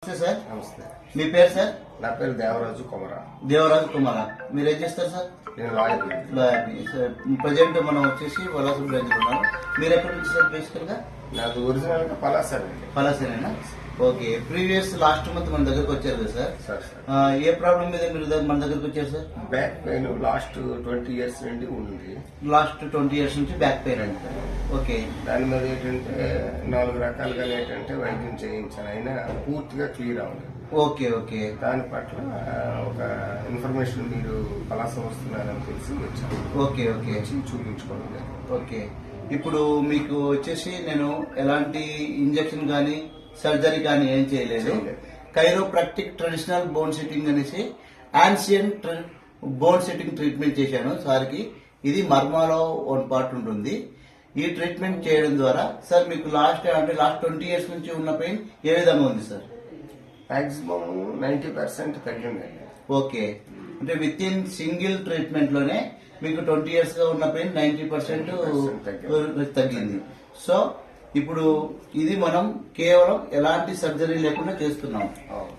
నమస్తే సార్. నమస్తే. మీ పేరు సార్? నా పేరు దేవరాజు కుమర. దేవరాజు కుమార. మీరు ఏం చేస్తారు సార్? నేను లాయర్. ప్రజెంట్ మనం వచ్చేసి వలస బ్రాంచ్ ఉన్నాం. మీరు ఎక్కడి నుంచి సార్ బేసికల్ గా? నాది ఒరిజినల్ గా పలాసనేనా? ఓకే. ప్రీవియస్ లాస్ట్ మంత్ మన దగ్గరకు వచ్చారు కదా సార్? సార్ ఏ ప్రాబ్లం మీద మీరు మన దగ్గరకు వచ్చారు sir? Back pain last 20 years నుండి ఉంది. లాస్ట్ 20 years నుంచి బ్యాక్ పెయిన్ అంటే. ఓకే. దాని మీద ఏంటంటే 4 రకాలుగా ఏంటంటే వైద్యం చేయించాను, అయినా పూర్తిగా క్లియర్ అవ్వలేదు. Okay okay. దాని పట్ల ఒక ఇన్ఫర్మేషన్ మీరు పలాస వస్తున్నారని తెలిసి వచ్చాను. Okay okay. చూపించుకోండి. ఓకే. ఇప్పుడు మీకు వచ్చేసి నేను ఎలాంటి ఇంజక్షన్ కానీ సర్జరీ కానీ ఏం చేయలేదు. కైరోప్రాక్టిక్ ట్రెడిషనల్ బోన్ సెట్టింగ్ అనేసి యాన్షియంట్ బోన్ సెట్టింగ్ ట్రీట్మెంట్ చేశాను సార్కి. ఇది మర్మాలో 1 part ఉంటుంది. ఈ ట్రీట్మెంట్ చేయడం ద్వారా సార్ మీకు లాస్ట్ 20 years నుంచి ఉన్న పెయిన్ ఏ విధంగా ఉంది సార్? మాక్సిమం 90% తగ్గింది. ఓకే. అంటే విత్ ఇన్ సింగిల్ ట్రీట్మెంట్ లోనే మీకు 20 years గా ఉన్న పెయిన్ 90% తగ్గింది. సో ఇప్పుడు ఇది మనం కేవలం ఎలాంటి సర్జరీ లేకుండా చేస్తున్నాం.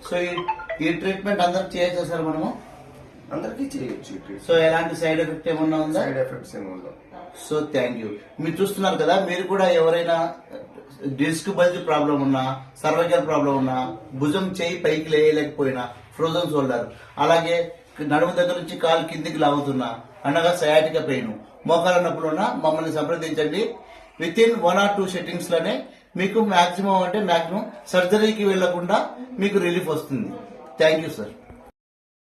సో ఈ ట్రీట్మెంట్ అందరికి చేయొచ్చా సార్? మనము అందరికీ చేయొచ్చు. సో ఎలాంటి సైడ్ ఎఫెక్ట్ ఏమన్నా ఉందా? సైడ్ ఎఫెక్ట్స్ ఏమి ఉండవు. So thank you. మీరు చూస్తున్నారు కదా, మీరు కూడా ఎవరైనా డిస్క్ బల్జ్ ప్రాబ్లం ఉన్నా, సర్వైకల్ ప్రాబ్లం ఉన్నా, భుజం చేయి పైకి లేయలేకపోయినా, ఫ్రోజన్ షోల్డర్, అలాగే నడుము దగ్గర నుంచి కాలు కిందికి లాగుతున్నా, అనగా సయాటిక పెయిన్, మోకాల నొప్పులు ఉన్నా మమ్మల్ని సంప్రదించండి. విత్ ఇన్ 1 or 2 settings లోనే మీకు మాక్సిమం సర్జరీకి వెళ్లకుండా మీకు రిలీఫ్ వస్తుంది. Thank you sir.